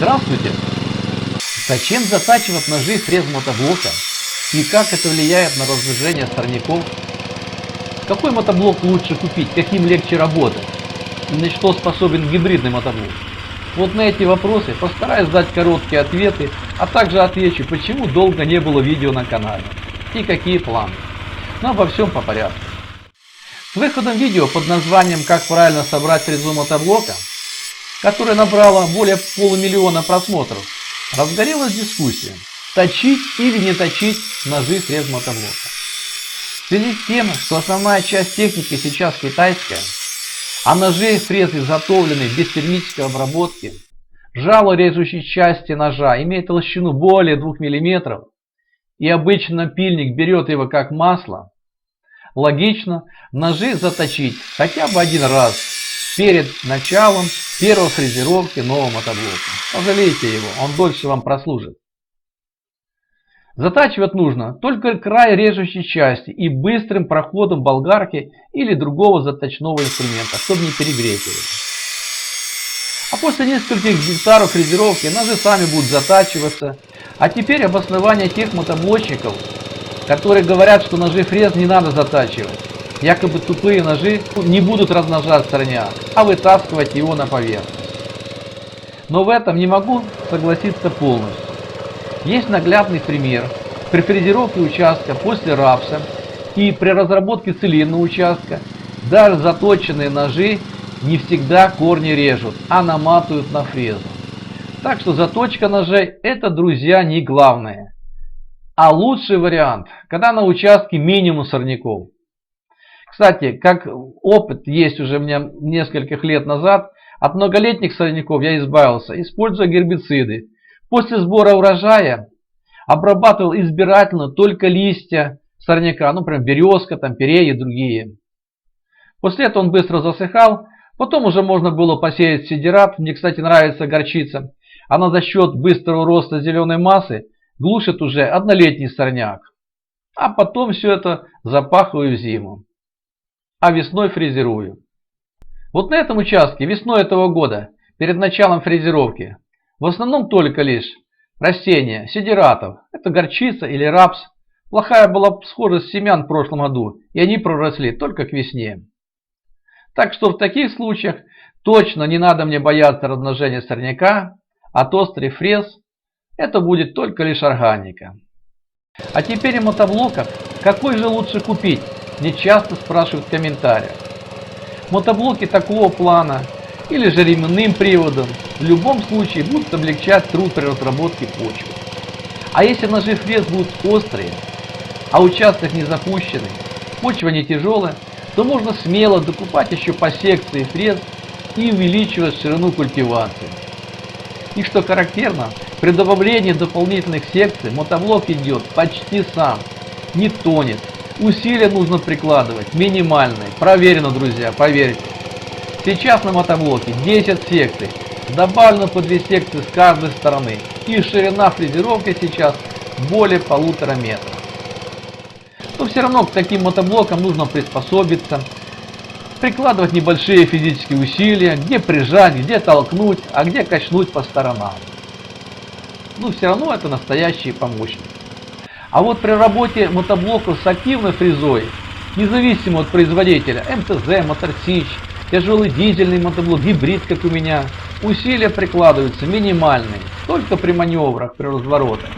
Здравствуйте! Зачем затачивать ножи фрез мотоблока и как это влияет на разложение сорняков? Какой мотоблок лучше купить, каким легче работать? И на что способен гибридный мотоблок? Вот на эти вопросы постараюсь дать короткие ответы, а также отвечу, почему долго не было видео на канале и какие планы. Но обо всем по порядку. С выходом видео под названием «Как правильно собрать фрезу мотоблока», которое набрало более 500 000 просмотров, разгорелась дискуссия, точить или не точить ножи фрез мотоблока. В связи с тем, что основная часть техники сейчас китайская, а ножи фрезы изготовлены без термической обработки, жало режущей части ножа имеет толщину более 2 мм, и обычно напильник берет его как масло, логично ножи заточить хотя бы один раз перед началом первой фрезеровки нового мотоблока. Пожалейте его, он дольше вам прослужит. Затачивать нужно только край режущей части и быстрым проходом болгарки или другого заточного инструмента, чтобы не перегреть его. А после нескольких гектаров фрезеровки ножи сами будут затачиваться. А теперь обоснование тех мотоблочников, которые говорят, что ножи фрез не надо затачивать. Якобы тупые ножи не будут размножать сорняк, а вытаскивать его на поверхность. Но в этом не могу согласиться полностью. Есть наглядный пример. При фрезеровке участка после рапса и при разработке целинного участка даже заточенные ножи не всегда корни режут, а наматывают на фрезу. Так что заточка ножей — это, друзья, не главное. А лучший вариант, когда на участке минимум сорняков. Кстати, как опыт есть уже у меня нескольких лет назад, от многолетних сорняков я избавился, используя гербициды. После сбора урожая обрабатывал избирательно только листья сорняка, например, березка, перей и другие. После этого он быстро засыхал, потом уже можно было посеять сидират. Мне, кстати, нравится горчица. Она за счет быстрого роста зеленой массы глушит уже однолетний сорняк. А потом все это запахиваю в зиму. А весной фрезерую. Вот на этом участке весной этого года, перед началом фрезеровки, в основном только лишь растения сидиратов. Это горчица или рапс. Плохая была схожесть семян в прошлом году, и они проросли только к весне. Так что в таких случаях точно не надо мне бояться размножения сорняка, от острых фрез это будет только лишь органика. А теперь о мотоблоках. Какой же лучше купить? Мне часто спрашивают в комментариях. Мотоблоки такого плана или же ременным приводом в любом случае будут облегчать труд при разработке почвы. А если ножи фрез будут острые, а участок не запущенный, почва не тяжелая, то можно смело докупать еще по секции фрез и увеличивать ширину культивации. И что характерно, при добавлении дополнительных секций мотоблок идет почти сам, не тонет. Усилия нужно прикладывать минимальные. Проверено, друзья, поверьте. Сейчас на мотоблоке 10 секций. Добавлено по 2 секции с каждой стороны. И ширина фрезеровки сейчас более 1,5 метра. Но все равно к таким мотоблокам нужно приспособиться. Прикладывать небольшие физические усилия. Где прижать, где толкнуть, а где качнуть по сторонам. Но все равно это настоящие помощники. А вот при работе мотоблоков с активной фрезой, независимо от производителя, МТЗ, Моторсич, тяжелый дизельный мотоблок, гибрид, как у меня, усилия прикладываются минимальные, только при маневрах, при разворотах.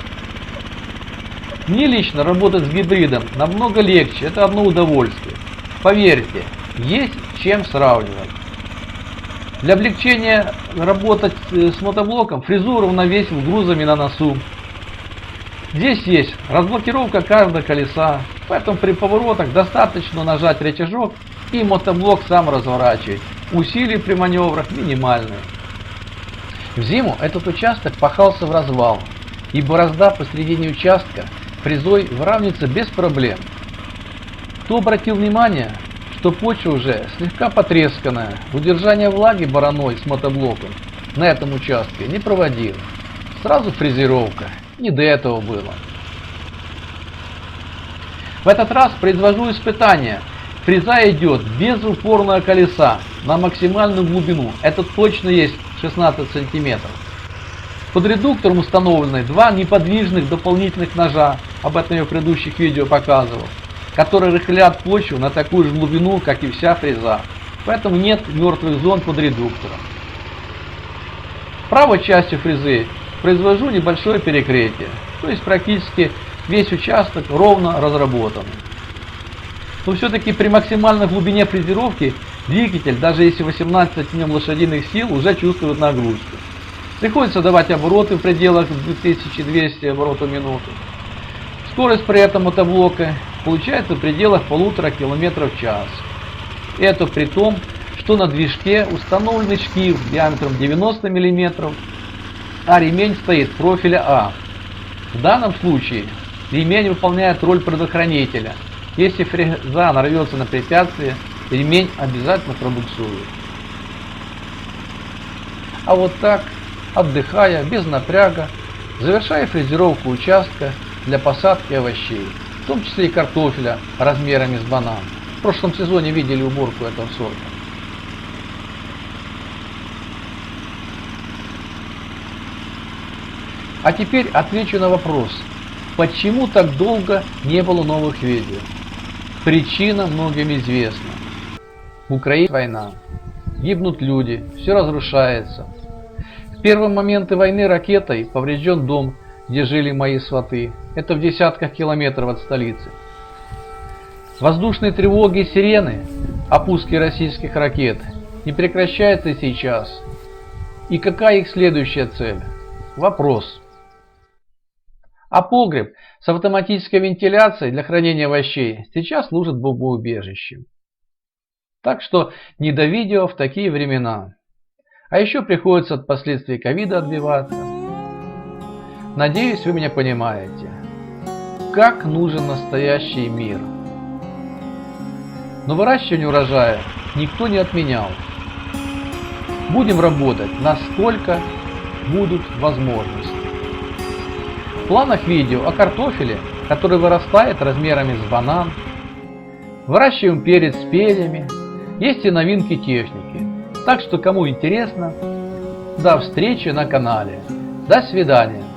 Мне лично работать с гибридом намного легче, это одно удовольствие. Поверьте, есть чем сравнивать. Для облегчения работать с мотоблоком фрезу уравновесил грузами на носу. Здесь есть разблокировка каждого колеса, поэтому при поворотах достаточно нажать рычажок и мотоблок сам разворачивает. Усилия при маневрах минимальные. В зиму этот участок пахался в развал, и борозда посередине участка фрезой выравнивается без проблем. Кто обратил внимание, что почва уже слегка потресканная, удержание влаги бороной с мотоблоком на этом участке не проводил. Сразу фрезеровка. Не до этого было. В этот раз произвожу испытание. Фреза идет без упорного колеса на максимальную глубину. Это точно есть 16 сантиметров. Под редуктором установлены два неподвижных дополнительных ножа, об этом я в предыдущих видео показывал, которые рыхлят почву на такую же глубину, как и вся фреза, поэтому нет мертвых зон под редуктором. В правой части фрезы произвожу небольшое перекрытие, то есть практически весь участок ровно разработан. Но все-таки при максимальной глубине фрезеровки двигатель, даже если 18 в нем лошадиных сил, уже чувствует нагрузку. Приходится давать обороты в пределах 2200 оборотов в минуту. Скорость при этом мотоблока получается в пределах 1,5 км в час. Это при том, что на движке установленный шкив диаметром 90 мм, а ремень стоит профиля А. В данном случае ремень выполняет роль предохранителя. Если фреза нарвется на препятствие, ремень обязательно пробуксует. А вот так, отдыхая, без напряга, завершая фрезеровку участка для посадки овощей, в том числе и картофеля размерами с банан. В прошлом сезоне видели уборку этого сорта. А теперь отвечу на вопрос, почему так долго не было новых видео. Причина многим известна. В Украине война, гибнут люди, все разрушается. В первые моменты войны ракетой поврежден дом, где жили мои сваты. Это в десятках километров от столицы. Воздушные тревоги и сирены о пуске российских ракет не прекращаются и сейчас. И какая их следующая цель? Вопрос. А погреб с автоматической вентиляцией для хранения овощей сейчас служит бомбоубежищем. Так что не до видео в такие времена. А еще приходится от последствий ковида отбиваться. Надеюсь, вы меня понимаете. Как нужен настоящий мир. Но выращивание урожая никто не отменял. Будем работать, насколько будут возможности. В планах видео о картофеле, который вырастает размерами с банан. Выращиваем перец с перьями. Есть и новинки техники. Так что, кому интересно, до встречи на канале. До свидания.